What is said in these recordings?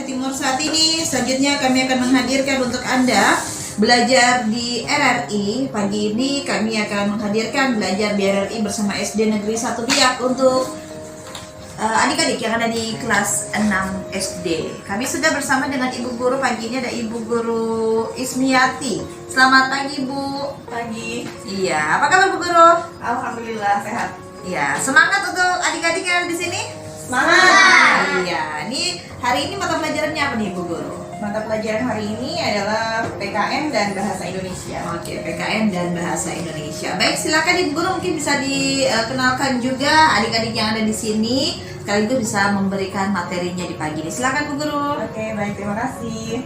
Indonesia Timur saat ini. Selanjutnya kami akan menghadirkan untuk Anda belajar di RRI. Pagi ini kami akan menghadirkan belajar di RRI bersama SD Negeri 1 Biak untuk adik-adik yang ada di kelas 6 SD. Kami sudah bersama dengan Ibu Guru. Pagi ini ada Ibu Guru Ismiati. Selamat pagi, Bu. Pagi. Iya, apa kabar Bu Guru? Alhamdulillah sehat. Iya, semangat untuk adik-adik yang ada di sini. Semangat. Iya, hari ini mata pelajarannya apa nih Bu Guru? Mata pelajaran hari ini adalah PKN dan Bahasa Indonesia. Oke, PKN dan Bahasa Indonesia. Baik, silakan Ibu Guru, mungkin bisa dikenalkan juga adik-adik yang ada di sini. Sekaligus bisa memberikan materinya di pagi ini. Silakan Bu Guru. Oke, baik, terima kasih.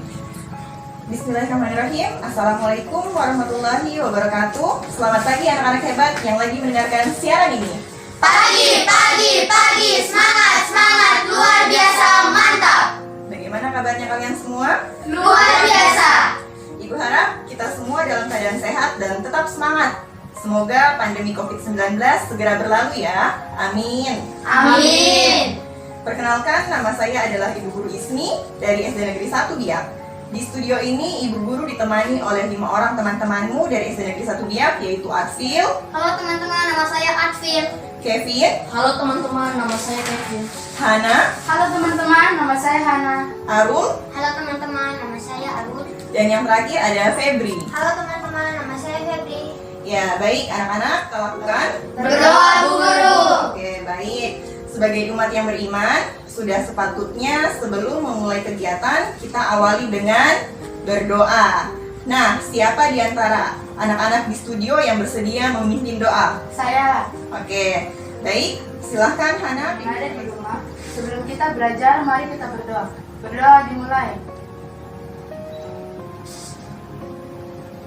Bismillahirrahmanirrahim. Assalamualaikum warahmatullahi wabarakatuh. Selamat pagi anak-anak hebat yang lagi mendengarkan siaran ini. Pagi, semangat, luar biasa, mantap. Bagaimana kabarnya kalian semua? Luar biasa. Ibu harap kita semua dalam keadaan sehat dan tetap semangat. Semoga pandemi COVID-19 segera berlalu ya. Amin. Amin. Perkenalkan, nama saya adalah Ibu Guru Ismi dari SD Negeri 1 Biak. Di studio ini Ibu Guru ditemani oleh 5 orang teman-temanmu dari SD Negeri 1 Biak, yaitu Adfil, Halo teman-teman, nama saya Advil. Kevin, Halo teman-teman, nama saya Kevin. Hana, Halo teman-teman, nama saya Hana. Arul, Halo teman-teman, nama saya Arul. dan yang terakhir ada Febri. Halo teman-teman, nama saya Febri. Ya, baik anak-anak, kita lakukan. Berdoa Bu Guru. Oke, baik. Sebagai umat yang beriman, sudah sepatutnya sebelum memulai kegiatan, kita awali dengan berdoa. Nah, siapa di antara anak-anak di studio yang bersedia memimpin doa? Saya. Oke, baik. Silahkan Hana. Yang ada di rumah. Sebelum kita belajar, mari kita berdoa. Berdoa dimulai.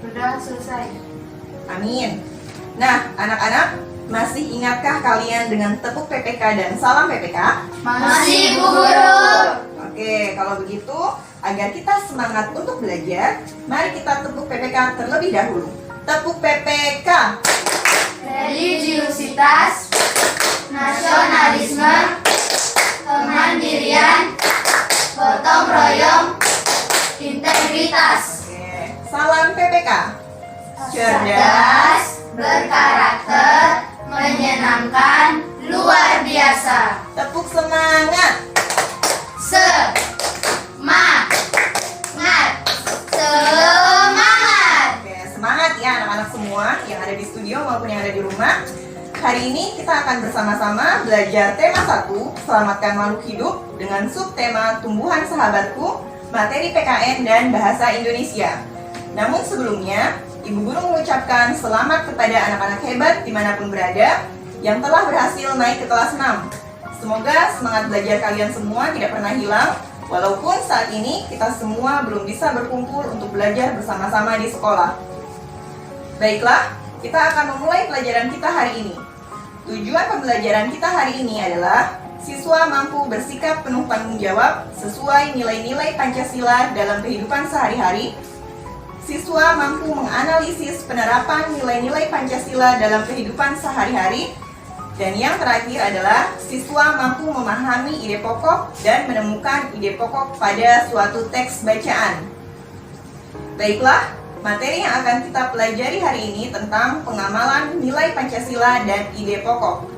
Berdoa selesai. Amin. Nah, anak-anak, masih ingatkah kalian dengan tepuk PPK dan salam PPK? Masih Bu Guru. Oke, kalau begitu, agar kita semangat untuk belajar, mari kita tepuk PPK terlebih dahulu. Tepuk PPK. Religiusitas, nasionalisme, kemandirian, gotong royong, integritas, Oke, salam PPK. cerdas, berkarakter, menyenangkan, luar biasa. Tepuk semangat. Semangat. Oke, semangat ya anak-anak semua yang ada di studio maupun yang ada di rumah. Hari ini kita akan bersama-sama belajar tema 1, Selamatkan Makhluk Hidup, dengan subtema Tumbuhan Sahabatku, materi PKN dan Bahasa Indonesia. Namun sebelumnya, Ibu Guru mengucapkan selamat kepada anak-anak hebat dimanapun berada yang telah berhasil naik ke kelas 6. Semoga semangat belajar kalian semua tidak pernah hilang, walaupun saat ini kita semua belum bisa berkumpul untuk belajar bersama-sama di sekolah. Baiklah, kita akan memulai pelajaran kita hari ini. Tujuan pembelajaran kita hari ini adalah siswa mampu bersikap penuh tanggung jawab sesuai nilai-nilai Pancasila dalam kehidupan sehari-hari. Siswa mampu menganalisis penerapan nilai-nilai Pancasila dalam kehidupan sehari-hari. Dan yang terakhir adalah siswa mampu memahami ide pokok dan menemukan ide pokok pada suatu teks bacaan. Baiklah, materi yang akan kita pelajari hari ini tentang pengamalan nilai Pancasila dan ide pokok.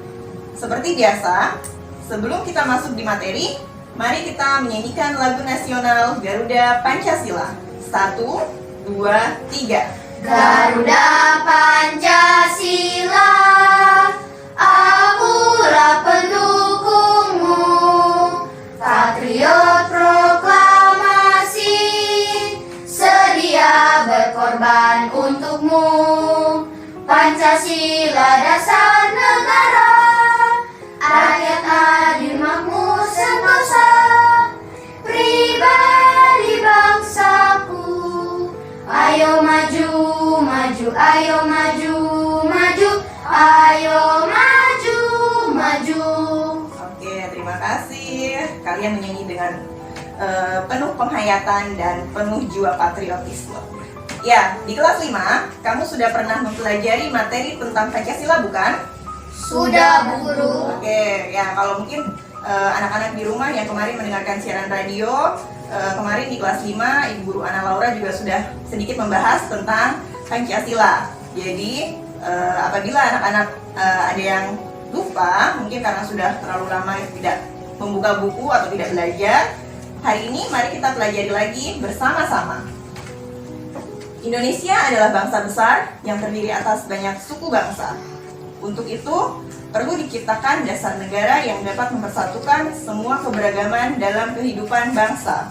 Seperti biasa, sebelum kita masuk di materi, mari kita menyanyikan lagu nasional Garuda Pancasila. 1, 2, 3. Garuda Pancasila, akulah pendukungmu, patriot proklamasi, sedia berkorban untukmu. Pancasila dasar negara, rakyat adil makmur sentosa, pribadi bangsaku. Ayo maju, maju, ayo maju, maju, ayo maju, maju. Oke, terima kasih. Kalian menyanyi dengan penuh penghayatan dan penuh jiwa patriotisme. Ya, di kelas 5, kamu sudah pernah mempelajari materi tentang Pancasila bukan? Sudah Bu Guru. Oke, ya kalau mungkin anak-anak di rumah yang kemarin mendengarkan siaran radio kemarin di kelas 5 Ibu Guru Ana Laura juga sudah sedikit membahas tentang Pancasila. Jadi apabila anak-anak ada yang lupa, mungkin karena sudah terlalu lama tidak membuka buku atau tidak belajar, hari ini mari kita pelajari lagi bersama-sama. Indonesia adalah bangsa besar yang terdiri atas banyak suku bangsa. Untuk itu, perlu diciptakan dasar negara yang dapat mempersatukan semua keberagaman dalam kehidupan bangsa.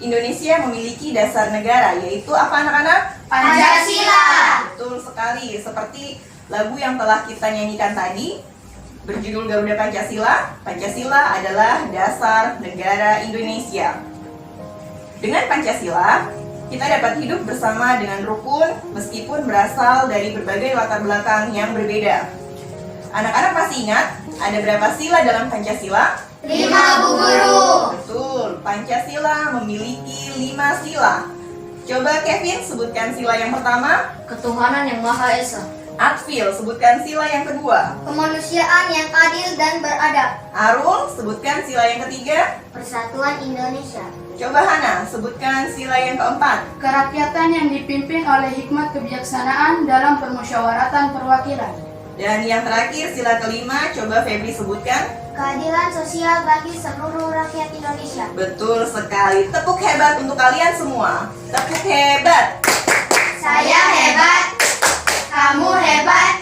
Indonesia memiliki dasar negara, yaitu apa anak-anak? Pancasila. Betul sekali, seperti lagu yang telah kita nyanyikan tadi, berjudul Garuda Pancasila. Pancasila adalah dasar negara Indonesia. Dengan Pancasila, kita dapat hidup bersama dengan rukun meskipun berasal dari berbagai latar belakang yang berbeda. Anak-anak masih ingat ada berapa sila dalam Pancasila? 5, Bu Guru. Betul, Pancasila memiliki 5 sila. Coba Kevin sebutkan sila yang pertama. Ketuhanan yang Maha Esa. Atfil, sebutkan sila yang kedua. Kemanusiaan yang adil dan beradab. Arul, sebutkan sila yang ketiga. Persatuan Indonesia. Coba Hana, sebutkan sila yang keempat. Kerakyatan yang dipimpin oleh hikmat kebijaksanaan dalam permusyawaratan perwakilan. Dan yang terakhir, sila kelima, coba Febri sebutkan. Keadilan sosial bagi seluruh rakyat Indonesia. Betul sekali, tepuk hebat untuk kalian semua. Tepuk hebat. Saya hebat. Kamu hebat.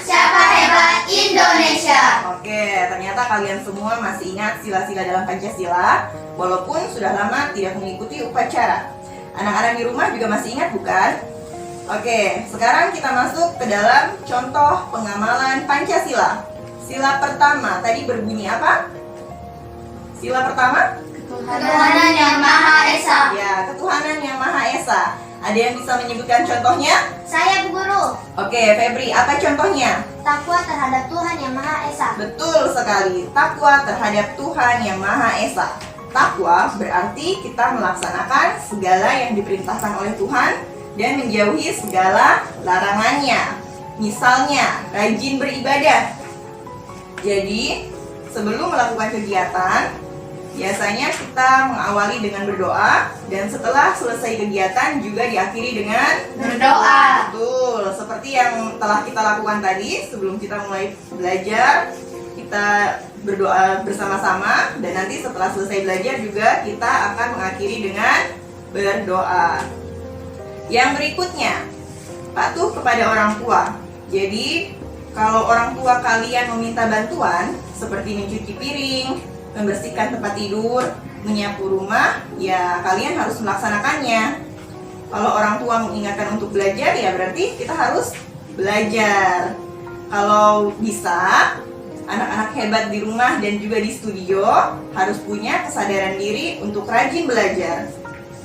Siapa hebat? Indonesia. Oke, ternyata kalian semua masih ingat sila-sila dalam Pancasila, walaupun sudah lama tidak mengikuti upacara. Anak-anak di rumah juga masih ingat, bukan? Oke, sekarang kita masuk ke dalam contoh pengamalan Pancasila. Sila pertama tadi berbunyi apa? Sila pertama? Ketuhanan yang Maha Esa. Ya, ketuhanan yang Maha Esa. Ada yang bisa menyebutkan contohnya? Saya Bu Guru. Oke, Febri, apa contohnya? Takwa terhadap Tuhan yang Maha Esa. Betul sekali, takwa terhadap Tuhan yang Maha Esa. Takwa berarti kita melaksanakan segala yang diperintahkan oleh Tuhan dan menjauhi segala larangannya. Misalnya, rajin beribadah. Jadi, sebelum melakukan kegiatan, biasanya kita mengawali dengan berdoa, dan setelah selesai kegiatan juga diakhiri dengan Berdoa. Betul, seperti yang telah kita lakukan tadi sebelum kita mulai belajar, kita berdoa bersama-sama, dan nanti setelah selesai belajar juga kita akan mengakhiri dengan berdoa. Yang berikutnya, patuh kepada orang tua. Jadi, kalau orang tua kalian meminta bantuan seperti mencuci piring, membersihkan tempat tidur, menyapu rumah, ya kalian harus melaksanakannya. Kalau orang tua mengingatkan untuk belajar, ya berarti kita harus belajar. Kalau bisa, anak-anak hebat di rumah dan juga di studio harus punya kesadaran diri untuk rajin belajar.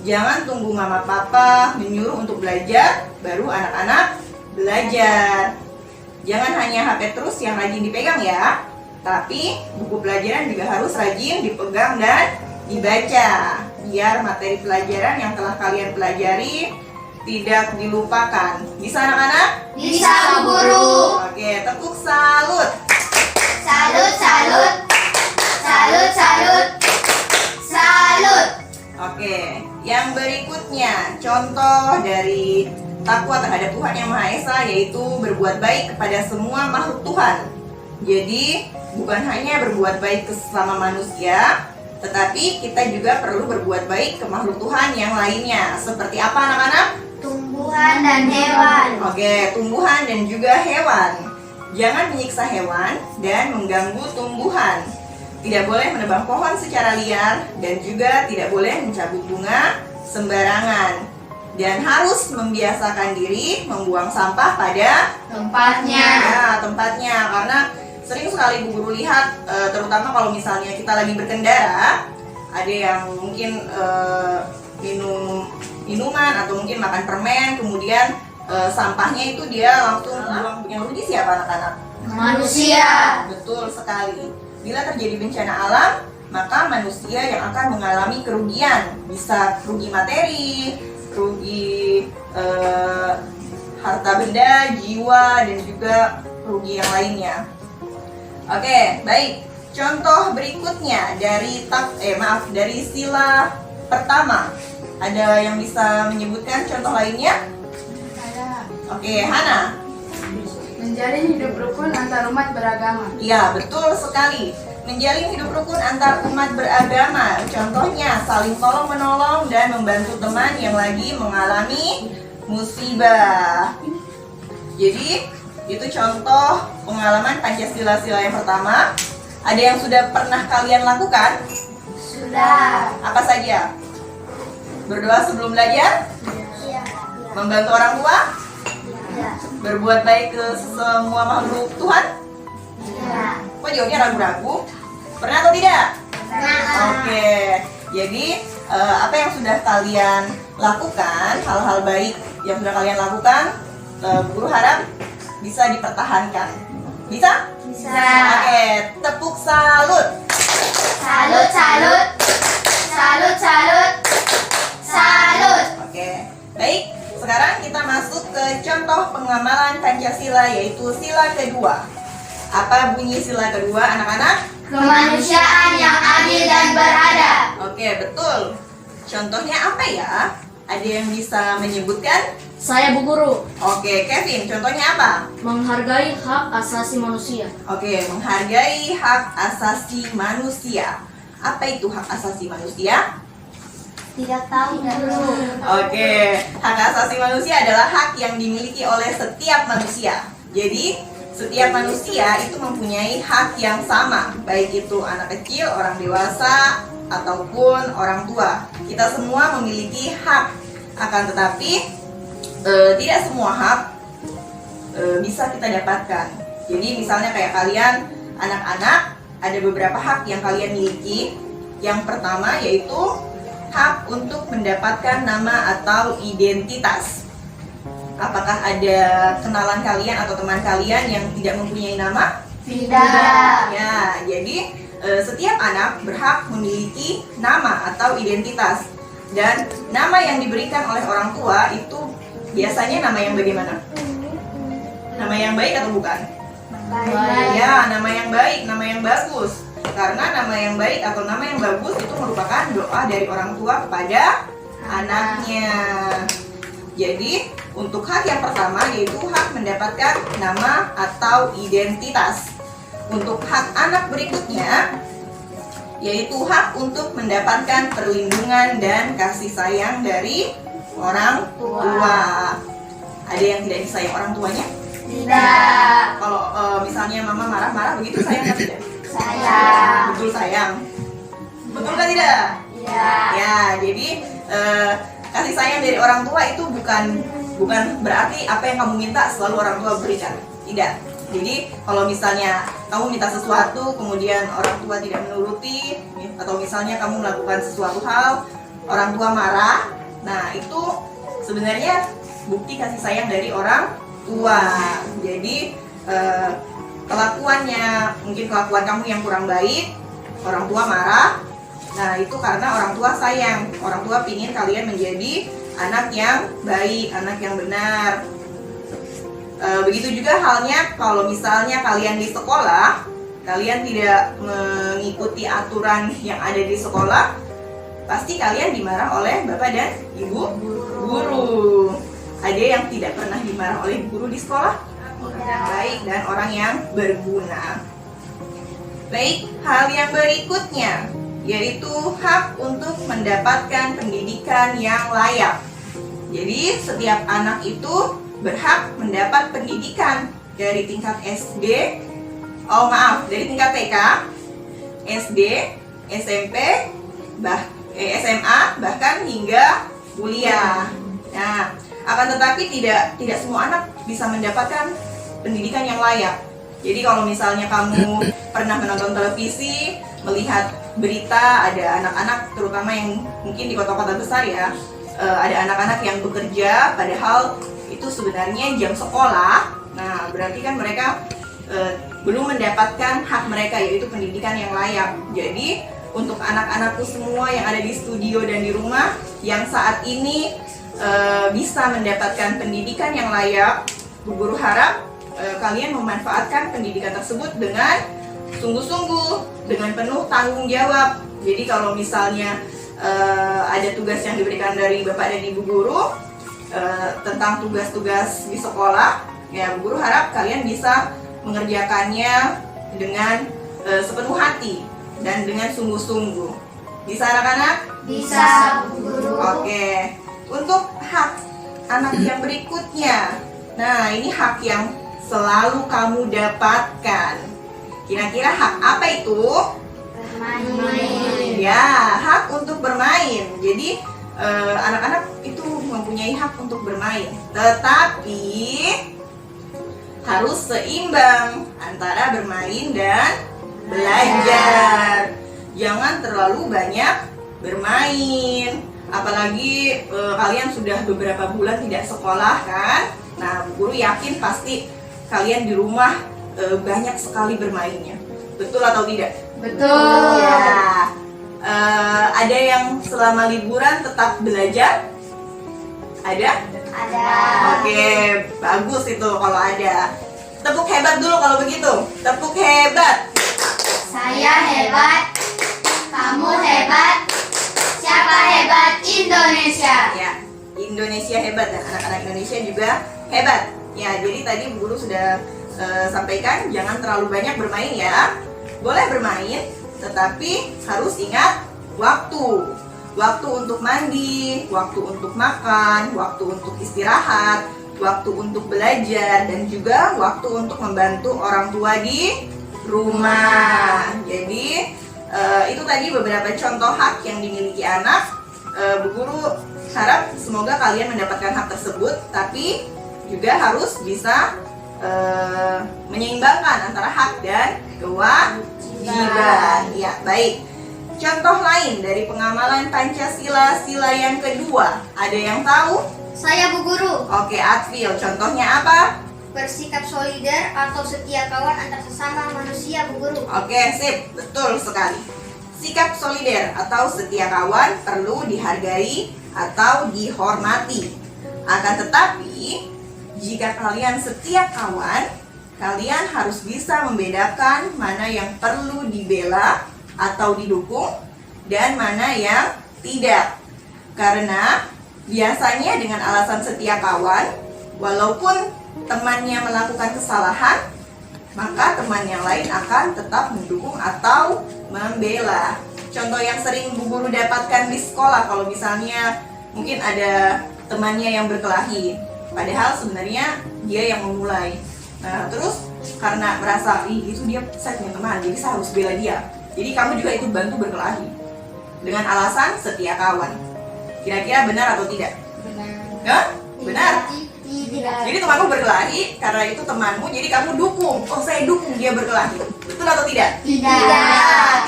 Jangan tunggu mama papa menyuruh untuk belajar, baru anak-anak belajar. Jangan hanya HP terus yang rajin dipegang ya, tapi buku pelajaran juga harus rajin dipegang dan dibaca, biar materi pelajaran yang telah kalian pelajari tidak dilupakan. Bisa anak-anak? Bisa Bu Guru. Oke, tepuk salut. Salut, salut. Salut, salut. Salut. Oke, yang berikutnya contoh dari takwa terhadap Tuhan yang Maha Esa, yaitu berbuat baik kepada semua makhluk Tuhan. Jadi bukan hanya berbuat baik ke sesama manusia, tetapi kita juga perlu berbuat baik ke makhluk Tuhan yang lainnya. Seperti apa anak-anak? Tumbuhan dan hewan. Oke, tumbuhan dan juga hewan. Jangan menyiksa hewan dan mengganggu tumbuhan. Tidak boleh menebang pohon secara liar dan juga tidak boleh mencabut bunga sembarangan. Dan harus membiasakan diri membuang sampah pada Tempatnya. ya, tempatnya. Karena sering sekali Bu Guru lihat, terutama kalau misalnya kita lagi berkendara, ada yang mungkin minum minuman atau mungkin makan permen, kemudian sampahnya itu dia langsung buang. Yang rugi siapa anak-anak? Manusia. Betul sekali. Bila terjadi bencana alam, maka manusia yang akan mengalami kerugian. Bisa rugi materi, rugi harta benda, jiwa, dan juga rugi yang lainnya. Oke, baik. Contoh berikutnya dari dari sila pertama. Ada yang bisa menyebutkan contoh lainnya? Ada. Oke, Hana. Menjalin hidup rukun antar umat beragama. Ya, betul sekali. Menjalin hidup rukun antar umat beragama. Contohnya, saling tolong-menolong dan membantu teman yang lagi mengalami musibah. Jadi, itu contoh pengalaman Pancasila-sila yang pertama. Ada yang sudah pernah kalian lakukan? Sudah. Apa saja? Berdoa sebelum belajar? Iya. Membantu orang tua? Iya. Berbuat baik ke semua makhluk Tuhan? Iya. Kok jawabnya ragu-ragu? Pernah atau tidak? Nah. Oke, jadi apa yang sudah kalian lakukan, hal-hal baik yang sudah kalian lakukan, guru harap bisa dipertahankan. Bisa? Bisa. Oke, tepuk salut. Salut, salut. Salut, salut. Salut. Oke, baik. Sekarang kita masuk ke contoh pengamalan Pancasila, yaitu sila kedua. Apa bunyi sila kedua, anak-anak? Kemanusiaan yang adil dan beradab. Oke, betul. Contohnya apa ya? Ada yang bisa menyebutkan? Saya Bu Guru, Oke, Kevin, contohnya apa? menghargai hak asasi manusia. Oke, menghargai hak asasi manusia. Apa itu hak asasi manusia? Tidak tahu, Guru. Oke, hak asasi manusia adalah hak yang dimiliki oleh setiap manusia. Jadi, setiap manusia itu mempunyai hak yang sama, baik itu anak kecil, orang dewasa, ataupun orang tua. Kita semua memiliki hak, akan tetapi tidak semua hak bisa kita dapatkan. Jadi misalnya kayak kalian, anak-anak, ada beberapa hak yang kalian miliki. Yang pertama yaitu hak untuk mendapatkan nama atau identitas. Apakah ada kenalan kalian atau teman kalian yang tidak mempunyai nama? Tidak. Ya, jadi setiap anak berhak memiliki nama atau identitas. Dan nama yang diberikan oleh orang tua itu biasanya nama yang bagaimana? Nama yang baik atau bukan? Baik. Ya, nama yang baik, nama yang bagus. Karena nama yang baik atau nama yang bagus itu merupakan doa dari orang tua kepada anaknya. Jadi, untuk hak yang pertama yaitu hak mendapatkan nama atau identitas. Untuk hak anak berikutnya yaitu hak untuk mendapatkan perlindungan dan kasih sayang dari orang tua. Ada yang tidak disayang orang tuanya? Tidak. Kalau misalnya mama marah-marah begitu sayang atau tidak? Sayang. Betul sayang. Betul kan tidak? Iya. Ya, jadi kasih sayang dari orang tua itu bukan berarti apa yang kamu minta selalu orang tua berikan. Tidak. Jadi kalau misalnya kamu minta sesuatu kemudian orang tua tidak menuruti, atau misalnya kamu melakukan sesuatu hal orang tua marah, nah itu sebenarnya bukti kasih sayang dari orang tua. Jadi kelakuannya, mungkin kelakuan kamu yang kurang baik, orang tua marah, nah itu karena orang tua sayang. Orang tua ingin kalian menjadi anak yang baik, anak yang benar. Begitu juga halnya kalau misalnya kalian di sekolah, kalian tidak mengikuti aturan yang ada di sekolah, pasti kalian dimarah oleh bapak dan ibu guru. Ada yang tidak pernah dimarah oleh guru di sekolah? Orang yang baik dan orang yang berguna. Baik, hal yang berikutnya yaitu hak untuk mendapatkan pendidikan yang layak. Jadi setiap anak itu berhak mendapat pendidikan dari tingkat SD, dari tingkat TK, SD, SMP, SMA, bahkan hingga kuliah. Nah, akan tetapi tidak semua anak bisa mendapatkan pendidikan yang layak. Jadi kalau misalnya kamu pernah menonton televisi, melihat berita ada anak-anak terutama yang mungkin di kota-kota besar ya, ada anak-anak yang bekerja padahal itu sebenarnya jam sekolah. Nah, berarti kan mereka belum mendapatkan hak mereka yaitu pendidikan yang layak. Jadi untuk anak-anakku semua yang ada di studio dan di rumah yang saat ini bisa mendapatkan pendidikan yang layak, Bu Guru harap kalian memanfaatkan pendidikan tersebut dengan sungguh-sungguh, dengan penuh tanggung jawab. Jadi kalau misalnya ada tugas yang diberikan dari Bapak dan Ibu Guru tentang tugas-tugas di sekolah. Ya, Bu Guru harap kalian bisa mengerjakannya dengan sepenuh hati dan dengan sungguh-sungguh. Bisa anak-anak? Bisa, Bu Guru. Oke. Untuk hak anak yang berikutnya. Nah, ini hak yang selalu kamu dapatkan. Kira-kira hak apa itu? Bermain. Ya, hak untuk bermain. Jadi anak-anak itu mempunyai hak untuk bermain. Tetapi harus seimbang antara bermain dan belajar. Jangan terlalu banyak bermain. Apalagi kalian sudah beberapa bulan tidak sekolah kan? Nah, Bu Guru yakin pasti kalian di rumah banyak sekali bermainnya. Betul atau tidak? Betul. Ya. Ada yang selama liburan tetap belajar? Ada? Ada. Oke, bagus itu kalau ada. Tepuk hebat dulu kalau begitu. Tepuk hebat. Saya hebat. Kamu hebat. Siapa hebat? Indonesia. Ya, Indonesia hebat dan anak-anak Indonesia juga hebat. Ya, jadi tadi Bu Guru sudah sampaikan jangan terlalu banyak bermain ya. Boleh bermain, tetapi harus ingat waktu. Waktu untuk mandi, waktu untuk makan, waktu untuk istirahat, waktu untuk belajar, dan juga waktu untuk membantu orang tua di rumah. Jadi itu tadi beberapa contoh hak yang dimiliki anak. Bu Guru harap semoga kalian mendapatkan hak tersebut, tapi juga harus bisa menyeimbangkan antara hak dan kewajiban. Ya, baik. Contoh lain dari pengamalan Pancasila sila yang kedua, ada yang tahu? Saya Bu Guru. Oke, Atfil, contohnya apa? Bersikap solider atau setia kawan antar sesama manusia, Bu Guru. Oke, sip, betul sekali. Sikap solider atau setia kawan perlu dihargai atau dihormati. Akan tetapi, jika kalian setia kawan, kalian harus bisa membedakan mana yang perlu dibela atau didukung dan mana yang tidak. Karena biasanya dengan alasan setia kawan, walaupun temannya melakukan kesalahan, maka teman yang lain akan tetap mendukung atau membela. Contoh yang sering Bu Guru dapatkan di sekolah, kalau misalnya mungkin ada temannya yang berkelahi, padahal sebenarnya dia yang memulai. Nah, terus karena merasa, itu dia, saya punya teman, jadi saya harus bela dia. Jadi kamu juga ikut bantu berkelahi dengan alasan setia kawan. Kira-kira benar atau tidak? Benar. Ya? Benar. Tidak. Jadi temanmu berkelahi karena itu temanmu, jadi kamu dukung. Oh, saya dukung dia berkelahi. Betul atau tidak? Tidak.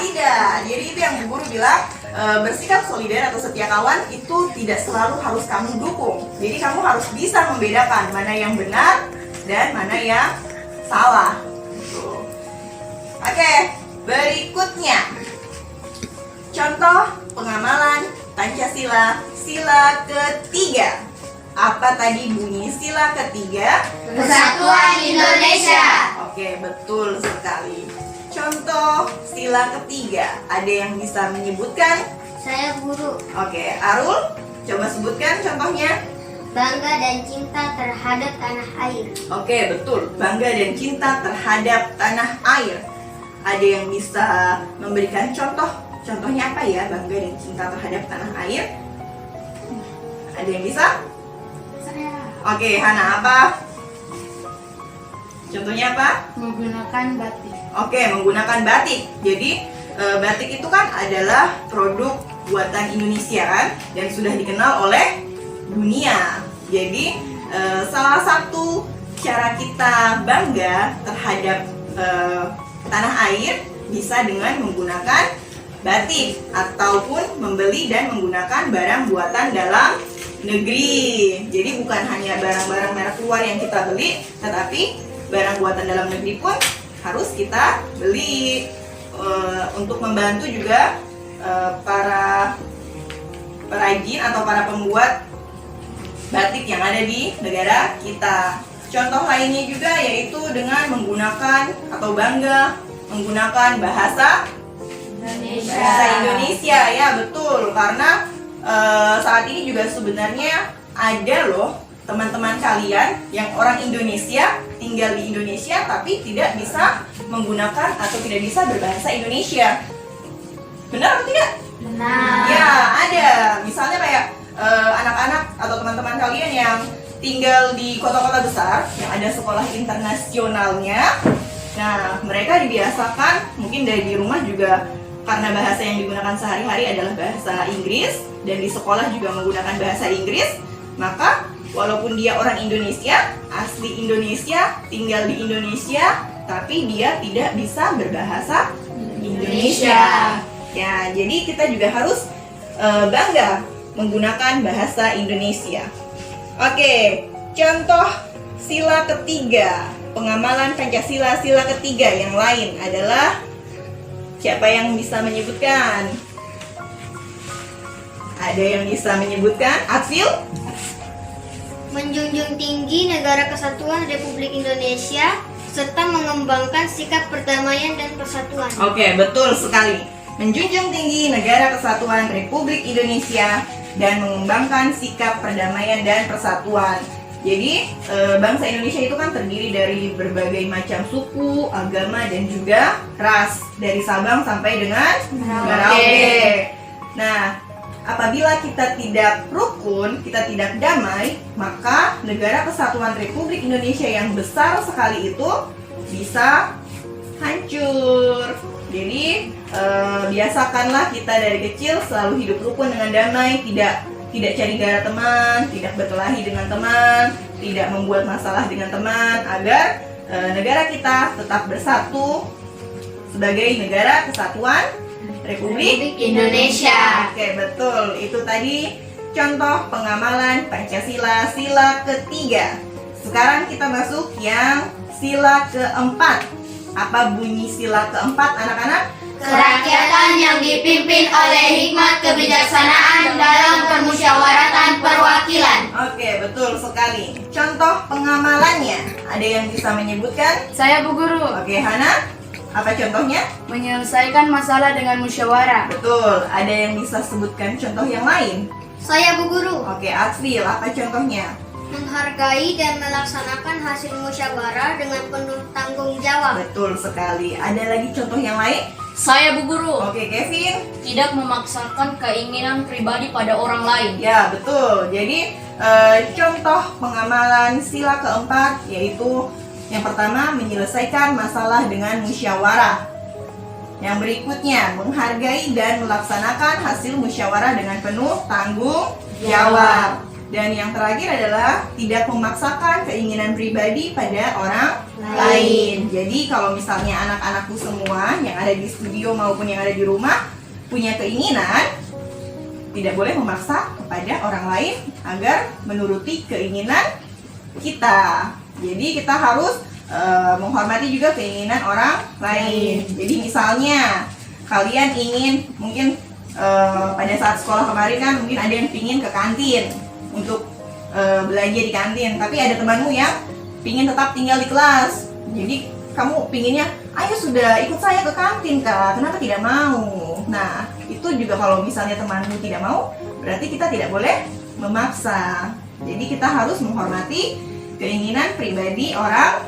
Tidak. Jadi itu yang Bu Guru bilang, bersikap solider atau setia kawan itu tidak selalu harus kamu dukung. Jadi kamu harus bisa membedakan mana yang benar dan mana yang salah. Tuh. Oke, berikutnya. Contoh pengamalan Pancasila sila ketiga. Apa tadi bunyi sila ketiga? Persatuan Indonesia. Oke, betul sekali. Contoh sila ketiga, ada yang bisa menyebutkan? Saya Guru. Oke, Arul, coba sebutkan contohnya. Bangga dan cinta terhadap tanah air. Oke, betul. Bangga dan cinta terhadap tanah air. Ada yang bisa memberikan contoh? Contohnya apa ya, bangga dan cinta terhadap tanah air? Ada yang bisa? Saya Oke, Hana, apa? Contohnya apa? menggunakan batik. Oke, menggunakan batik. Jadi batik itu kan adalah produk buatan Indonesia kan, dan sudah dikenal oleh dunia. Jadi salah satu cara kita bangga terhadap tanah air bisa dengan menggunakan batik ataupun membeli dan menggunakan barang buatan dalam negeri. Jadi bukan hanya barang-barang merek luar yang kita beli, tetapi barang buatan dalam negeri pun harus kita beli untuk membantu juga para perajin atau para pembuat batik yang ada di negara kita. Contoh lainnya juga yaitu dengan menggunakan atau bangga menggunakan bahasa Bahasa Indonesia, ya betul. Karena saat ini juga sebenarnya ada loh teman-teman kalian yang orang Indonesia tinggal di Indonesia tapi tidak bisa menggunakan atau tidak bisa berbahasa Indonesia. Benar atau tidak? Benar. Ya, ada. Misalnya kayak anak-anak atau teman-teman kalian yang tinggal di kota-kota besar yang ada sekolah internasionalnya. Nah, mereka dibiasakan mungkin dari di rumah juga, karena bahasa yang digunakan sehari-hari adalah bahasa Inggris dan di sekolah juga menggunakan bahasa Inggris. Maka walaupun dia orang Indonesia, asli Indonesia, tinggal di Indonesia, tapi dia tidak bisa berbahasa Indonesia. Ya, jadi kita juga harus bangga menggunakan bahasa Indonesia. Oke, contoh sila ketiga, pengamalan Pancasila sila ketiga yang lain adalah, siapa yang bisa menyebutkan? Ada yang bisa menyebutkan? Adfil? Menjunjung tinggi negara kesatuan Republik Indonesia serta mengembangkan sikap perdamaian dan persatuan. Oke, betul sekali. Menjunjung tinggi negara kesatuan Republik Indonesia dan mengembangkan sikap perdamaian dan persatuan. Jadi, bangsa Indonesia itu kan terdiri dari berbagai macam suku, agama, dan juga ras. Dari Sabang sampai dengan Merauke. Nah, apabila kita tidak rukun, kita tidak damai, maka negara kesatuan Republik Indonesia yang besar sekali itu bisa hancur. Jadi biasakanlah kita dari kecil selalu hidup rukun dengan damai, tidak cari gara teman, tidak berkelahi dengan teman, tidak membuat masalah dengan teman, agar negara kita tetap bersatu sebagai negara kesatuan Republik Indonesia. Oke, betul. Itu tadi contoh pengamalan Pancasila sila ketiga. Sekarang kita masuk yang sila keempat. Apa bunyi sila keempat, anak-anak? Kerakyatan yang dipimpin oleh hikmat kebijaksanaan dalam permusyawaratan perwakilan. Oke, betul sekali. Contoh pengamalannya, ada yang bisa menyebutkan? Saya Bu Guru. Oke, Hana, apa contohnya? Menyelesaikan masalah dengan musyawarah. Betul, ada yang bisa sebutkan contoh yang lain? Saya Bu Guru. Oke, Adfil, apa contohnya? Menghargai dan melaksanakan hasil musyawarah dengan penuh tanggung jawab. Betul sekali. Ada lagi contoh yang lain? Saya Bu Guru. Oke, Kevin. Tidak memaksakan keinginan pribadi pada orang lain. Ya, betul. Jadi, contoh pengamalan sila keempat yaitu yang pertama, menyelesaikan masalah dengan musyawarah. Yang berikutnya, menghargai dan melaksanakan hasil musyawarah dengan penuh tanggung jawab. Dan yang terakhir adalah tidak memaksakan keinginan pribadi pada orang lain. Jadi kalau misalnya anak-anakku semua yang ada di studio maupun yang ada di rumah punya keinginan, tidak boleh memaksa kepada orang lain agar menuruti keinginan kita. Jadi kita harus menghormati juga keinginan orang lain. Jadi misalnya kalian ingin mungkin pada saat sekolah kemarin kan mungkin ada yang pingin ke kantin untuk belanja di kantin, tapi ada temanmu yang pingin tetap tinggal di kelas. Jadi kamu pinginnya, ayo sudah ikut saya ke kantin kak, kenapa tidak mau? Nah itu juga kalau misalnya temanmu tidak mau, berarti kita tidak boleh memaksa. Jadi kita harus menghormati keinginan pribadi orang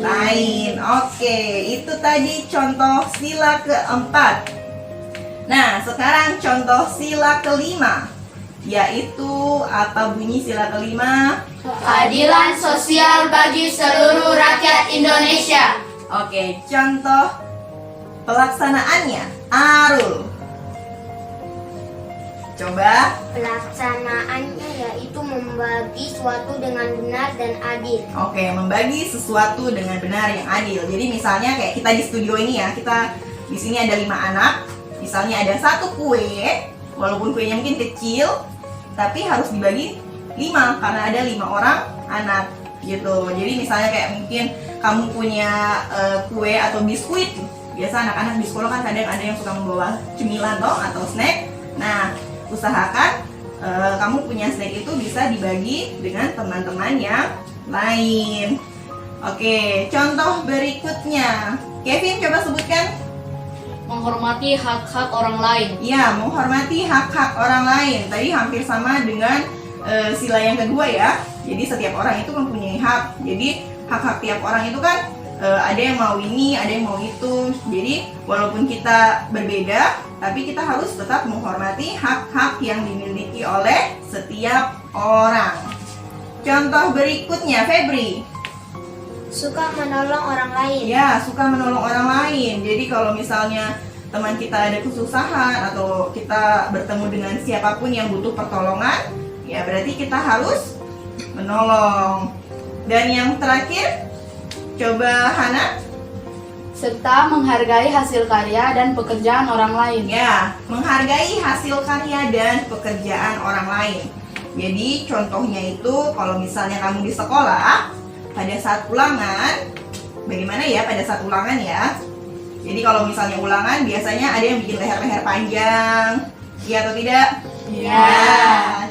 lain. Oke, itu tadi contoh sila keempat. Nah sekarang contoh sila kelima, yaitu apa bunyi sila kelima? Keadilan sosial bagi seluruh rakyat Indonesia. Oke, contoh pelaksanaannya, Arul. Coba. Pelaksanaannya yaitu membagi suatu dengan benar dan adil. Oke, membagi sesuatu dengan benar yang adil. Jadi misalnya kayak kita di studio ini ya, kita di sini ada 5 anak. Misalnya ada 1 kue, walaupun kuenya mungkin kecil, tapi harus dibagi 5 karena ada 5 orang anak gitu. Jadi misalnya kayak mungkin kamu punya kue atau biskuit. Biasa anak-anak di sekolah kan kadang ada yang suka membawa cemilan toh atau snack. Nah, usahakan kamu punya snack itu bisa dibagi dengan teman-teman yang lain. Oke, contoh berikutnya. Kevin coba sebutkan. menghormati hak-hak orang lain. Ya, menghormati hak-hak orang lain. Tadi hampir sama dengan sila yang kedua ya. Jadi setiap orang itu mempunyai hak. Jadi hak-hak tiap orang itu kan ada yang mau ini, ada yang mau itu. Jadi walaupun kita berbeda, tapi kita harus tetap menghormati hak-hak yang dimiliki oleh setiap orang. Contoh berikutnya, Febri. Suka menolong orang lain. Ya, suka menolong orang lain. Jadi kalau misalnya teman kita ada kesusahan atau kita bertemu dengan siapapun yang butuh pertolongan, ya berarti kita harus menolong. Dan yang terakhir, coba Hana. Serta menghargai hasil karya dan pekerjaan orang lain. Ya, menghargai hasil karya dan pekerjaan orang lain. Jadi contohnya itu kalau misalnya kamu di sekolah, pada saat ulangan, bagaimana ya pada saat ulangan ya? Jadi kalau misalnya ulangan biasanya ada yang bikin leher-leher panjang, iya atau tidak? Iya. Ya,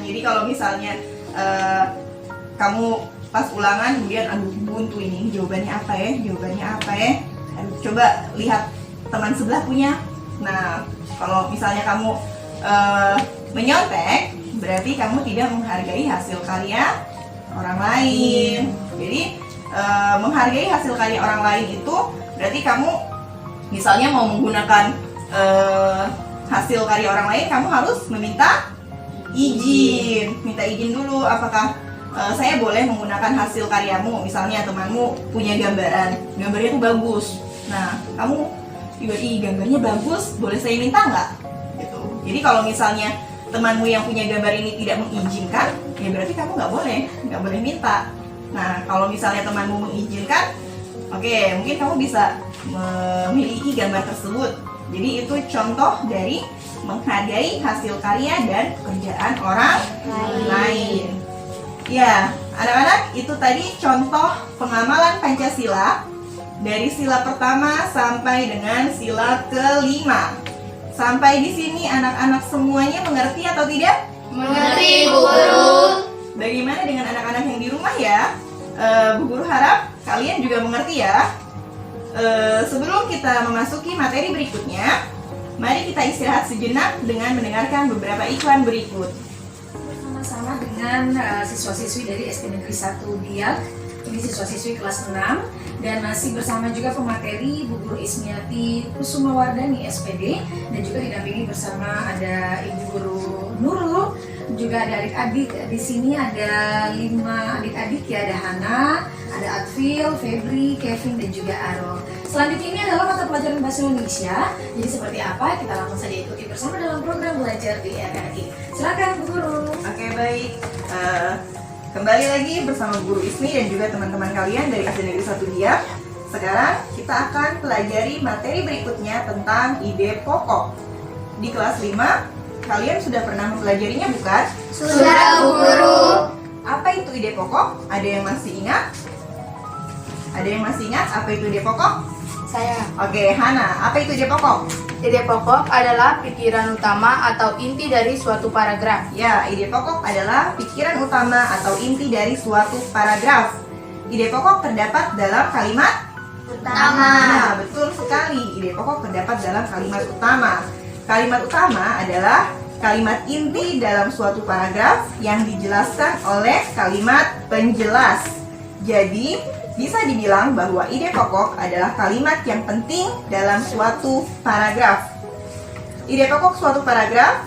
jadi kalau misalnya kamu pas ulangan kemudian aduh buntu ini jawabannya apa ya? Jawabannya apa ya? Coba lihat teman sebelah punya. Nah, kalau misalnya kamu menyontek, berarti kamu tidak menghargai hasil karya orang lain. Jadi menghargai hasil karya orang lain itu berarti kamu misalnya mau menggunakan hasil karya orang lain, kamu harus meminta izin. Minta izin dulu, apakah saya boleh menggunakan hasil karyamu. Misalnya temanmu punya gambarnya tuh bagus. Nah, kamu juga, gambarnya bagus, boleh saya minta nggak? Gitu. Jadi kalau misalnya temanmu yang punya gambar ini tidak mengizinkan, ya berarti kamu nggak boleh minta. Nah, kalau misalnya temanmu mengizinkan, oke, mungkin kamu bisa memiliki gambar tersebut. Jadi itu contoh dari menghargai hasil karya dan pekerjaan orang lain. Ya, anak-anak, itu tadi contoh pengamalan Pancasila dari sila pertama sampai dengan sila kelima. Sampai di sini anak-anak semuanya mengerti atau tidak? Mengerti, Bu Guru. Bagaimana dengan anak-anak yang di rumah ya? Bu Guru harap kalian juga mengerti ya. Sebelum kita memasuki materi berikutnya, mari kita istirahat sejenak dengan mendengarkan beberapa iklan berikut. Bersama-sama dengan siswa-siswi dari SD Negeri 1 Biak. Ini siswa-siswi kelas 6 dan masih bersama juga pemateri Bu Guru Ismiati Kusumawardani SPD, dan juga didampingi bersama ada Ibu Guru Nurul, juga ada adik-adik. Di sini ada 5 adik-adik ya, ada Hana, ada Advil, Febri, Kevin, dan juga Arul. Selanjutnya ini adalah mata pelajaran bahasa Indonesia. Jadi seperti apa? Kita langsung saja ikuti bersama dalam program belajar di RRI. Silakan Bu Guru. Oke, baik. Kembali lagi bersama Guru Ismi dan juga teman-teman kalian dari SD Negeri 1 Biak. Sekarang kita akan pelajari materi berikutnya tentang ide pokok. Di kelas 5, kalian sudah pernah mempelajarinya bukan? Sudah, Bu Guru. Apa itu ide pokok? Ada yang masih ingat? Ada yang masih ingat apa itu ide pokok? Saya. Oke, Hana, apa itu ide pokok? Ide pokok adalah pikiran utama atau inti dari suatu paragraf. Ya, ide pokok adalah pikiran utama atau inti dari suatu paragraf. Ide pokok terdapat dalam kalimat Utama. Nah, betul sekali. Ide pokok terdapat dalam kalimat utama. Kalimat utama adalah kalimat inti dalam suatu paragraf yang dijelaskan oleh kalimat penjelas. Jadi, bisa dibilang bahwa ide pokok adalah kalimat yang penting dalam suatu paragraf. Ide pokok suatu paragraf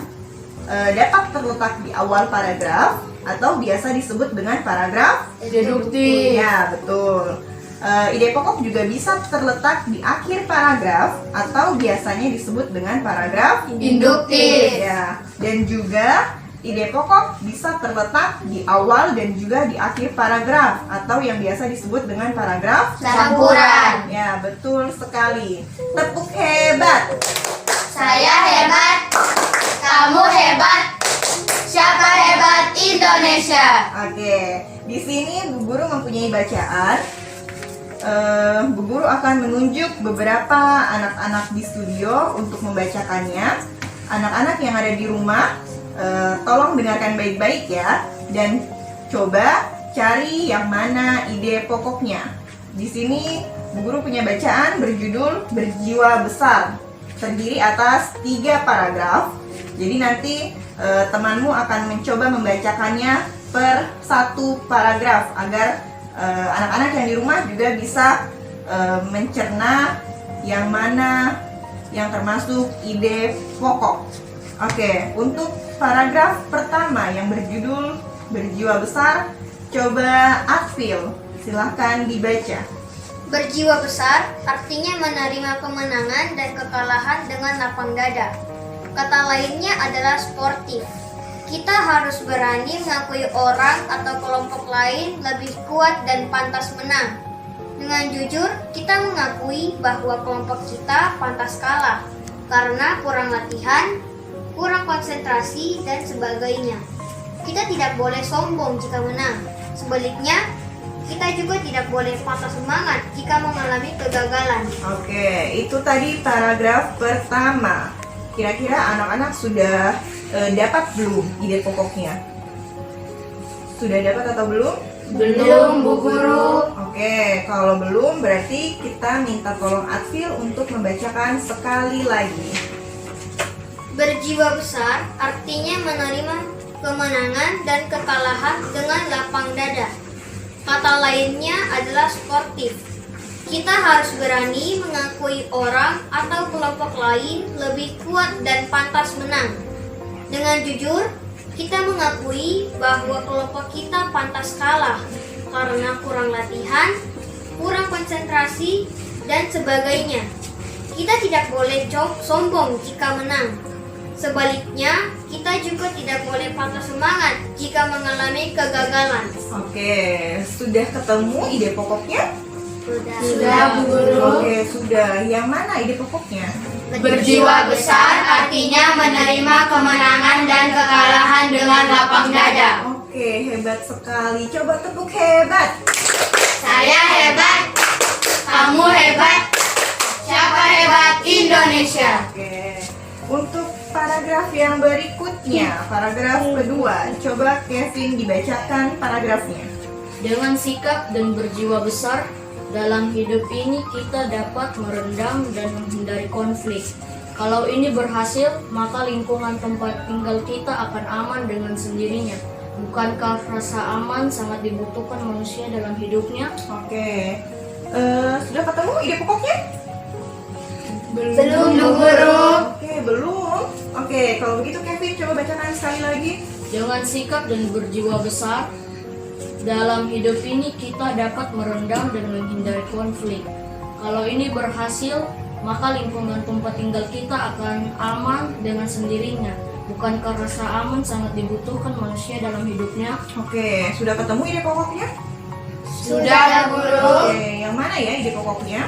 dapat terletak di awal paragraf atau biasa disebut dengan paragraf Deduktif. ya, betul. Ide pokok juga bisa terletak di akhir paragraf atau biasanya disebut dengan paragraf Induktif. ya. Dan juga ide pokok bisa terletak di awal dan juga di akhir paragraf atau yang biasa disebut dengan paragraf Campuran. ya, betul sekali. Tepuk hebat. Saya hebat. Kamu hebat. Siapa hebat? Indonesia. Oke, di sini Bu Guru mempunyai bacaan. Bu Guru akan menunjuk beberapa anak-anak di studio untuk membacakannya. Anak-anak yang ada di rumah, tolong dengarkan baik-baik ya, dan coba cari yang mana ide pokoknya. Di sini Bu Guru punya bacaan berjudul Berjiwa Besar. terdiri atas 3 paragraf. Jadi nanti temanmu akan mencoba membacakannya per 1 paragraf agar anak-anak yang di rumah juga bisa mencerna yang mana yang termasuk ide pokok. Oke, untuk paragraf pertama yang berjudul Berjiwa Besar, coba Atfil, silahkan dibaca. Berjiwa besar artinya menerima kemenangan dan kekalahan dengan lapang dada. Kata lainnya adalah sportif. Kita harus berani mengakui orang atau kelompok lain lebih kuat dan pantas menang. Dengan jujur, kita mengakui bahwa kelompok kita pantas kalah karena kurang latihan, kurang konsentrasi, dan sebagainya. Kita tidak boleh sombong jika menang. Sebaliknya, kita juga tidak boleh patah semangat jika mengalami kegagalan. Oke, itu tadi paragraf pertama. Kira-kira anak-anak sudah dapat belum ide pokoknya? Sudah dapat atau belum? Belum, Bu Guru. Oke, kalau belum berarti kita minta tolong Atfil untuk membacakan sekali lagi. Berjiwa besar artinya menerima kemenangan dan kekalahan dengan lapang dada. Kata lainnya adalah sportif. Kita harus berani mengakui orang atau kelompok lain lebih kuat dan pantas menang. Dengan jujur, kita mengakui bahwa kelompok kita pantas kalah karena kurang latihan, kurang konsentrasi, dan sebagainya. Kita tidak boleh sombong jika menang. Sebaliknya, kita juga tidak boleh patah semangat jika mengalami kegagalan. Oke, sudah ketemu ide pokoknya? Sudah, Bu Guru. Oke, sudah. Yang mana ide pokoknya? Berjiwa besar artinya menerima kemenangan dan kekalahan dengan lapang dada. Oke, hebat sekali. Coba tepuk hebat. Saya hebat, kamu hebat, siapa hebat? Indonesia. Oke. Untuk paragraf yang berikutnya, paragraf kedua, coba Kevin dibacakan paragrafnya. Dengan sikap dan berjiwa besar, dalam hidup ini kita dapat meredam dan menghindari konflik. Kalau ini berhasil, maka lingkungan tempat tinggal kita akan aman dengan sendirinya. Bukankah rasa aman sangat dibutuhkan manusia dalam hidupnya? Oke. Sudah ketemu ide pokoknya? Belum, Bu Guru. Oke, belum. Oke, kalau begitu Kevin coba bacakan sekali lagi. Dengan sikap dan berjiwa besar, dalam hidup ini kita dapat meredam dan menghindari konflik. Kalau ini berhasil, maka lingkungan tempat tinggal kita akan aman dengan sendirinya. Bukankah rasa aman sangat dibutuhkan manusia dalam hidupnya? Oke, sudah ketemu ide pokoknya? Sudah, Bu Guru. Oke, yang mana ya ide pokoknya?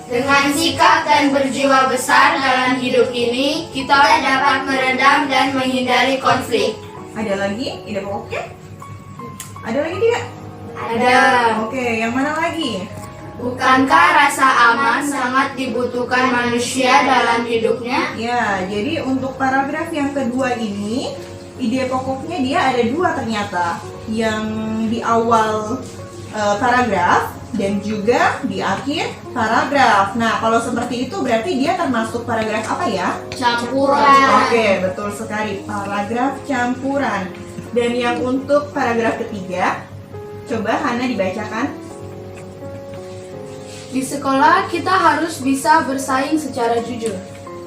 Dengan sikap dan berjiwa besar dalam hidup ini, kita dapat meredam dan menghindari konflik. Ada lagi ide pokoknya? Ada lagi tidak? Ada. Oke, yang mana lagi? Bukankah rasa aman sangat dibutuhkan manusia dalam hidupnya? Ya, jadi untuk paragraf yang kedua ini, ide pokoknya dia ada 2 ternyata. Yang di awal paragraf dan juga di akhir paragraf. Nah, kalau seperti itu berarti dia termasuk paragraf apa ya? Campuran. Oke, betul sekali. Paragraf campuran. Dan yang untuk paragraf ketiga, coba Hana dibacakan. Di sekolah kita harus bisa bersaing secara jujur.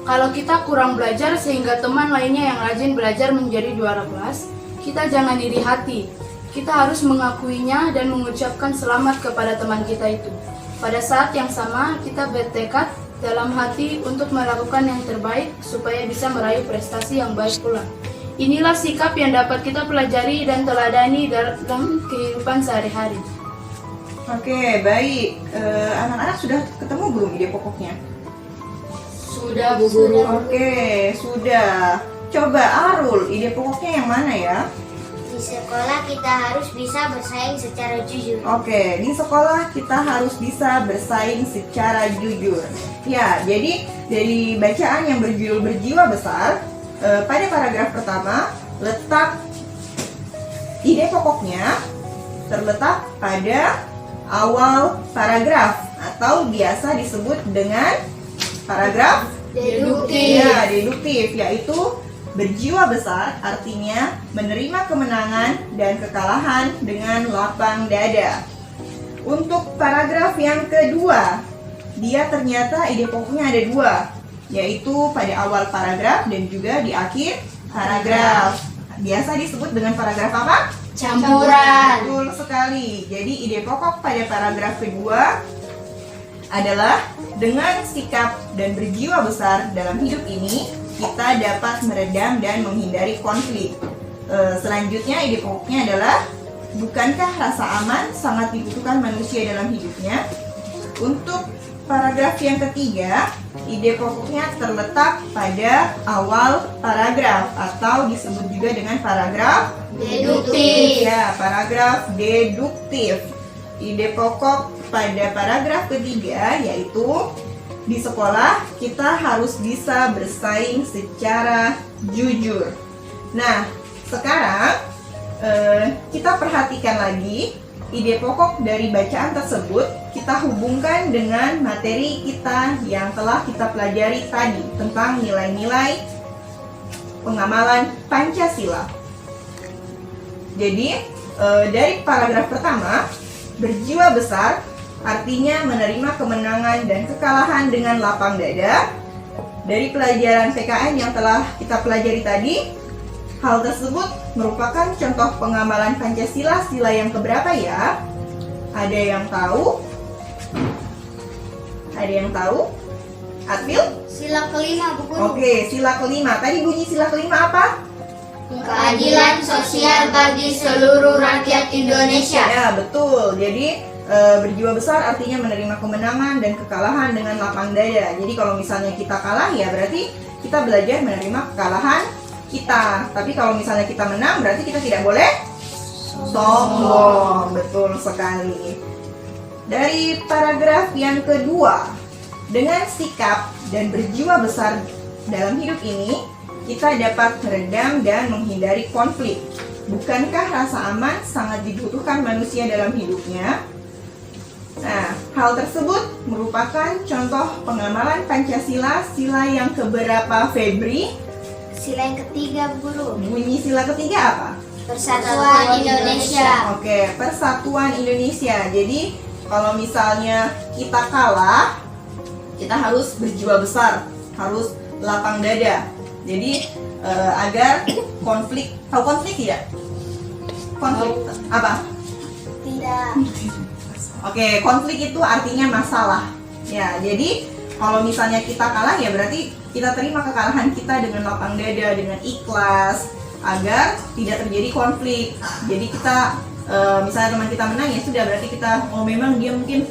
Kalau kita kurang belajar sehingga teman lainnya yang rajin belajar menjadi juara kelas, kita jangan iri hati. Kita harus mengakuinya dan mengucapkan selamat kepada teman kita itu. Pada saat yang sama, kita bertekad dalam hati untuk melakukan yang terbaik supaya bisa meraih prestasi yang baik pula. Inilah sikap yang dapat kita pelajari dan teladani dalam kehidupan sehari-hari. Oke, baik. Anak-anak sudah ketemu belum ide pokoknya? Sudah, Bu Guru. Oke, sudah. Coba Arul, ide pokoknya yang mana ya? Di sekolah kita harus bisa bersaing secara jujur. Oke, di sekolah kita harus bisa bersaing secara jujur. Ya, jadi dari bacaan yang berjudul Berjiwa Besar, pada paragraf pertama, letak ide pokoknya terletak pada awal paragraf atau biasa disebut dengan paragraf Deduktif. Ya, deduktif yaitu berjiwa besar, artinya menerima kemenangan dan kekalahan dengan lapang dada. Untuk paragraf yang kedua, dia ternyata ide pokoknya ada dua, yaitu pada awal paragraf dan juga di akhir paragraf. Biasa disebut dengan paragraf apa? Campuran. Betul sekali. Jadi ide pokok pada paragraf kedua adalah dengan sikap dan berjiwa besar dalam hidup ini, kita dapat meredam dan menghindari konflik. Selanjutnya ide pokoknya adalah bukankah rasa aman sangat dibutuhkan manusia dalam hidupnya? Untuk paragraf yang ketiga, ide pokoknya terletak pada awal paragraf atau disebut juga dengan paragraf Deduktif. ya, paragraf deduktif. Ide pokok pada paragraf ketiga yaitu di sekolah kita harus bisa bersaing secara jujur. Nah, sekarang kita perhatikan lagi ide pokok dari bacaan tersebut, kita hubungkan dengan materi kita yang telah kita pelajari tadi tentang nilai-nilai pengamalan Pancasila. Jadi, dari paragraf pertama, berjiwa besar artinya menerima kemenangan dan kekalahan dengan lapang dada. Dari pelajaran PKN yang telah kita pelajari tadi, hal tersebut merupakan contoh pengamalan Pancasila sila yang keberapa ya? Ada yang tahu? Ada yang tahu? Adil? Sila kelima, Bu Guru. Oke, sila kelima. Tadi bunyi sila kelima apa? Keadilan sosial bagi seluruh rakyat Indonesia. Ya, betul. Jadi berjiwa besar artinya menerima kemenangan dan kekalahan dengan lapang dada. Jadi kalau misalnya kita kalah ya berarti kita belajar menerima kekalahan kita. Tapi kalau misalnya kita menang berarti kita tidak boleh sombong. Betul sekali. Dari paragraf yang kedua, dengan sikap dan berjiwa besar dalam hidup ini, kita dapat meredam dan menghindari konflik. Bukankah rasa aman sangat dibutuhkan manusia dalam hidupnya? Nah, hal tersebut merupakan contoh pengamalan Pancasila sila yang keberapa, Febri? Sila yang ketiga, Bu Guru. Bunyi sila ketiga apa? Persatuan Indonesia. Oke, persatuan Indonesia. Jadi, kalau misalnya kita kalah, kita harus berjiwa besar, harus lapang dada. Jadi, agar konflik, tahu konflik tidak? Konflik apa? Tidak. Oke, konflik itu artinya masalah. Ya, jadi kalau misalnya kita kalah ya berarti kita terima kekalahan kita dengan lapang dada, dengan ikhlas agar tidak terjadi konflik. Jadi kita misalnya teman kita menang ya sudah berarti kita memang dia mungkin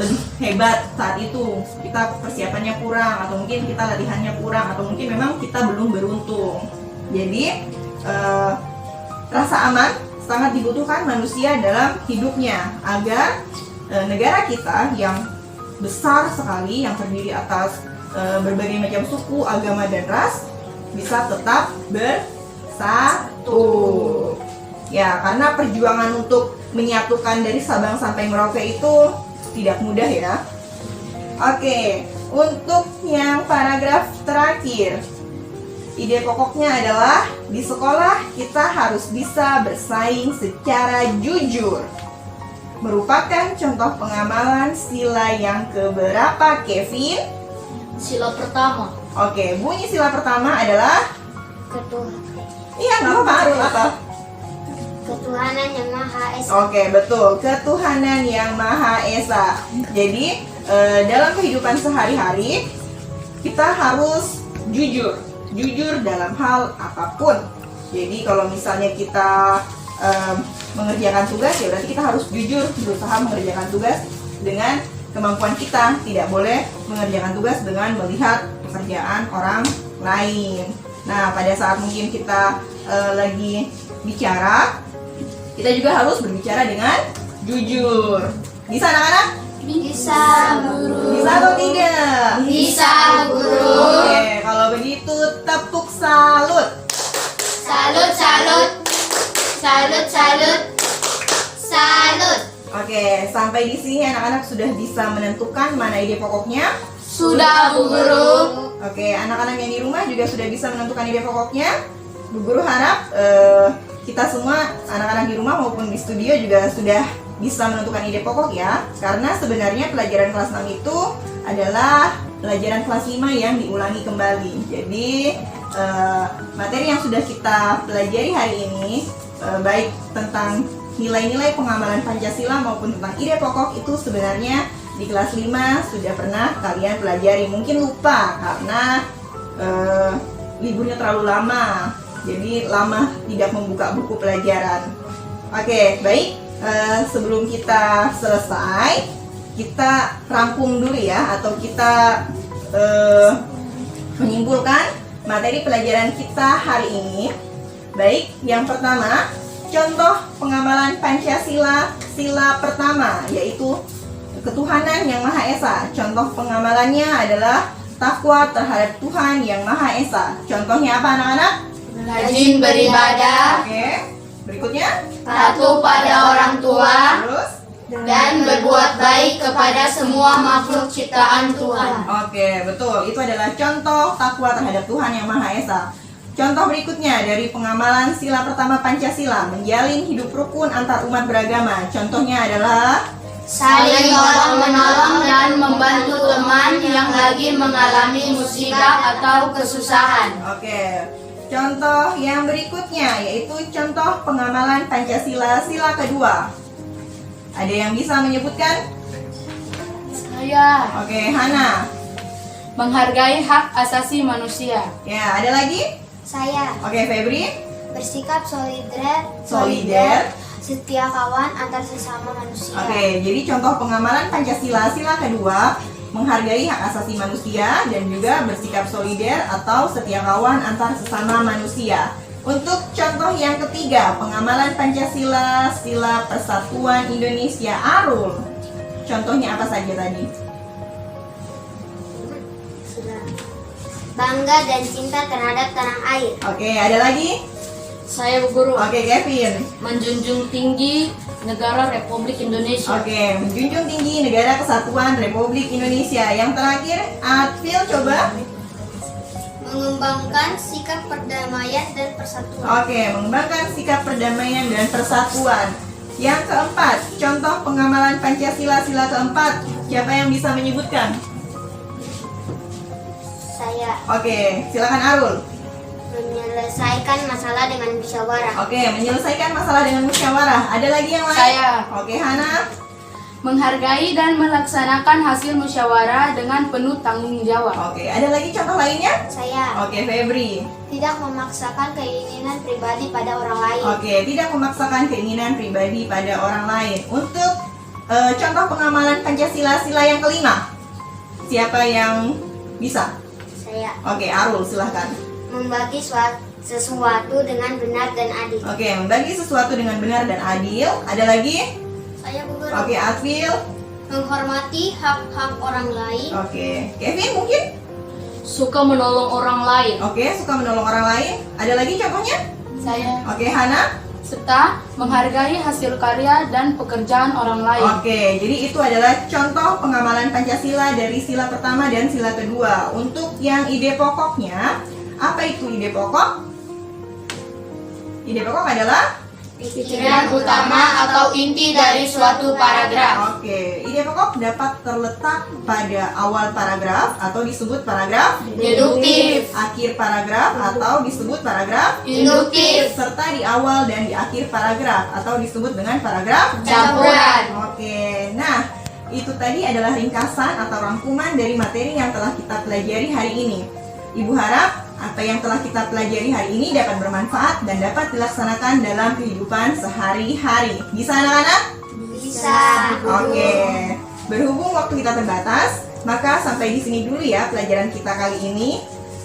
lebih hebat saat itu. Kita persiapannya kurang atau mungkin kita latihannya kurang atau mungkin memang kita belum beruntung. Jadi rasa aman sangat dibutuhkan manusia dalam hidupnya agar negara kita yang besar sekali yang terdiri atas berbagai macam suku, agama dan ras bisa tetap bersatu. Ya, karena perjuangan untuk menyatukan dari Sabang sampai Merauke itu tidak mudah ya. Oke, untuk yang paragraf terakhir, ide pokoknya adalah di sekolah kita harus bisa bersaing secara jujur. Merupakan contoh pengamalan sila yang keberapa, Kevin? Sila pertama. Oke, bunyi sila pertama adalah iya, nggak apa-apa, Arul, apa? Ketuhanan yang Maha Esa. Oke, betul. Ketuhanan yang Maha Esa. Jadi, dalam kehidupan sehari-hari kita harus jujur. Jujur dalam hal apapun. Jadi kalau misalnya kita mengerjakan tugas ya berarti kita harus jujur berusaha mengerjakan tugas dengan kemampuan kita. Tidak boleh mengerjakan tugas dengan melihat pekerjaan orang lain. Nah, pada saat mungkin kita lagi bicara, kita juga harus berbicara dengan jujur. Bisa anak-anak? Bisa, Guru. Bisa atau tidak? Bisa, Guru. Oke, kalau begitu tepuk salut. Salut, salut. Salut, salut. Salut. Oke, sampai di sini anak-anak sudah bisa menentukan mana ide pokoknya? Sudah, Bu Guru. Oke, anak-anak yang di rumah juga sudah bisa menentukan ide pokoknya. Bu Guru harap kita semua, anak-anak di rumah maupun di studio juga sudah bisa menentukan ide pokok ya. Karena sebenarnya pelajaran kelas 6 itu adalah pelajaran kelas 5 yang diulangi kembali. Jadi materi yang sudah kita pelajari hari ini, baik tentang nilai-nilai pengamalan Pancasila maupun tentang ide pokok, itu sebenarnya di kelas 5 sudah pernah kalian pelajari. Mungkin lupa karena liburnya terlalu lama, jadi lama tidak membuka buku pelajaran. Oke, baik. Sebelum kita selesai, kita rangkum dulu ya, atau kita menyimpulkan materi pelajaran kita hari ini. Baik, yang pertama, contoh pengamalan Pancasila sila pertama, yaitu ketuhanan yang Maha Esa. Contoh pengamalannya adalah takwa terhadap Tuhan yang Maha Esa. Contohnya apa anak-anak? Rajin beribadah, Oke, berikutnya. patuh pada orang tua, Terus? dan berbuat baik kepada semua makhluk ciptaan Tuhan. Oke, betul. Itu adalah contoh takwa terhadap Tuhan yang Maha Esa. Contoh berikutnya dari pengamalan sila pertama Pancasila, menjalin hidup rukun antar umat beragama. Contohnya adalah Saling tolong-menolong dan membantu teman yang lagi mengalami musibah atau kesusahan. Oke. Contoh yang berikutnya yaitu contoh pengamalan Pancasila sila kedua. Ada yang bisa menyebutkan? Saya Oke, Hana. menghargai hak asasi manusia. Ya, ada lagi? Saya Oke, Febri. bersikap Solider. setia kawan antar sesama manusia. Oke, jadi contoh pengamalan Pancasila sila kedua, menghargai hak asasi manusia dan juga bersikap solider atau setia kawan antar sesama manusia. Untuk contoh yang ketiga, pengamalan Pancasila sila persatuan Indonesia Arul. Contohnya apa saja tadi? Bangga dan cinta terhadap tanah air. Oke, ada lagi? Saya Bu Guru, Oke, Kevin. menjunjung tinggi negara Republik Indonesia. Oke, menjunjung tinggi negara kesatuan Republik Indonesia. Yang terakhir, Advil coba. Mengembangkan sikap perdamaian dan persatuan. Oke, mengembangkan sikap perdamaian dan persatuan. Yang keempat, contoh pengamalan Pancasila sila keempat. Siapa yang bisa menyebutkan? Saya Oke, silakan Arul. menyelesaikan masalah dengan musyawarah. Oke, menyelesaikan masalah dengan musyawarah. Ada lagi yang lain? Saya Oke, Hana. menghargai dan melaksanakan hasil musyawarah dengan penuh tanggung jawab. Oke, ada lagi contoh lainnya? Saya Oke, Febri. tidak memaksakan keinginan pribadi pada orang lain. Oke, tidak memaksakan keinginan pribadi pada orang lain. Untuk contoh pengamalan Pancasila sila yang kelima, siapa yang bisa? Saya Oke, Arul, silahkan. membagi sesuatu dengan benar dan adil. Oke, membagi sesuatu dengan benar dan adil. Ada lagi? Saya guru Oke, Advil. menghormati hak-hak orang lain. Oke, Kevin mungkin? Suka menolong orang lain. Oke, suka menolong orang lain. Ada lagi contohnya? Saya Oke, Hana. serta menghargai hasil karya dan pekerjaan orang lain. Oke, jadi itu adalah contoh pengamalan Pancasila dari sila pertama dan sila kedua. Untuk yang ide pokoknya, apa itu ide pokok? Ide pokok adalah? Pikiran utama atau inti dari suatu paragraf. Oke, ide pokok dapat terletak pada awal paragraf atau disebut paragraf, Deduktif, akhir paragraf atau disebut paragraf, induktif, serta di awal dan di akhir paragraf atau disebut dengan paragraf campuran. Oke, nah itu tadi adalah ringkasan atau rangkuman dari materi yang telah kita pelajari hari ini. Ibu harap apa yang telah kita pelajari hari ini dapat bermanfaat dan dapat dilaksanakan dalam kehidupan sehari-hari. Bisa anak-anak? Bisa. Oke. Berhubung waktu kita terbatas, maka sampai di sini dulu ya pelajaran kita kali ini.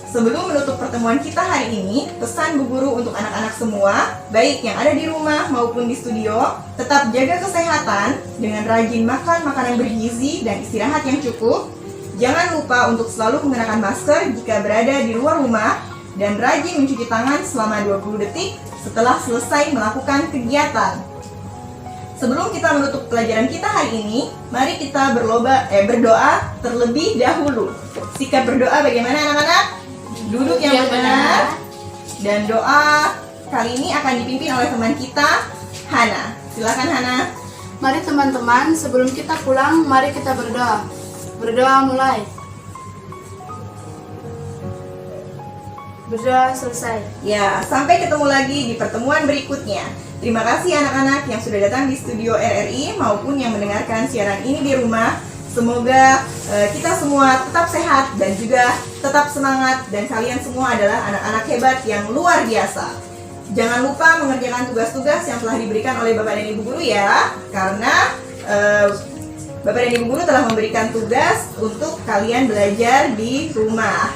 Sebelum menutup pertemuan kita hari ini, pesan Bu Guru untuk anak-anak semua, baik yang ada di rumah maupun di studio, tetap jaga kesehatan dengan rajin makan makanan bergizi dan istirahat yang cukup. Jangan lupa untuk selalu mengenakan masker jika berada di luar rumah dan rajin mencuci tangan selama 20 detik setelah selesai melakukan kegiatan. Sebelum kita menutup pelajaran kita hari ini, mari kita berdoa terlebih dahulu. Sikap berdoa bagaimana anak-anak? Duduk yang benar. Dan doa kali ini akan dipimpin oleh teman kita, Hana. Silakan Hana. Mari teman-teman, sebelum kita pulang, mari kita berdoa. Berdoa mulai. Berdoa selesai. Ya, sampai ketemu lagi di pertemuan berikutnya. Terima kasih anak-anak yang sudah datang di studio RRI maupun yang mendengarkan siaran ini di rumah. Semoga kita semua tetap sehat dan juga tetap semangat, dan kalian semua adalah anak-anak hebat yang luar biasa. Jangan lupa mengerjakan tugas-tugas yang telah diberikan oleh Bapak dan Ibu Guru ya, karena Bapak dan Ibu Guru telah memberikan tugas untuk kalian belajar di rumah.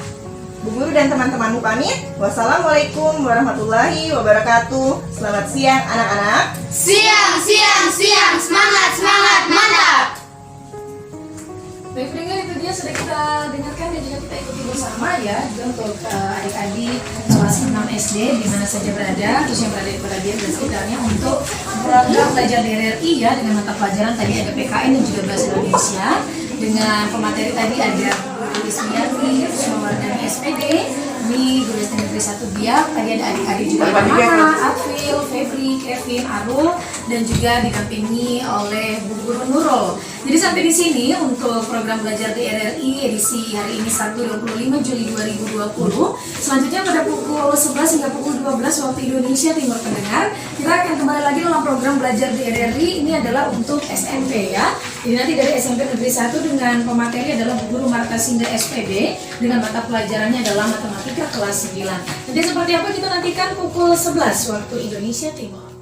Bu Guru dan teman-temanmu pamit. Wassalamualaikum warahmatullahi wabarakatuh. Selamat siang anak-anak. Siang, semangat, mantap! Baik pendengar, itu dia sudah kita dengarkan dan juga kita ikuti bersama ya, juga untuk adik-adik kelas 6 SD di mana saja berada, terus yang berada di Peradian dan sekitarnya, untuk program belajar di RRI ya, dengan mata pelajaran tadi ada PKN dan juga bahasa Indonesia, dengan pemateri tadi ada Bu Ismiati, Sumarwardani SPD, ini Guru SD Negeri 1 Biak. Tadi ada adik-adik juga, ada Mama, Afil, Febri, Kevin, Arul, dan juga didampingi oleh Bu Guru Nurul. Jadi sampai di sini untuk program belajar di RRI edisi hari ini Sabtu 25 Juli 2020. Selanjutnya pada pukul 11 hingga pukul 12 waktu Indonesia Timur pendengar, kita akan kembali lagi dalam program belajar di RRI. Ini adalah untuk SMP ya. Jadi nanti dari SMP Negeri 1 dengan pemateri adalah Bu Guru Marta Sinda SPD, dengan mata pelajarannya adalah matematika kelas 9. Nanti seperti apa kita nantikan pukul 11 waktu Indonesia Timur.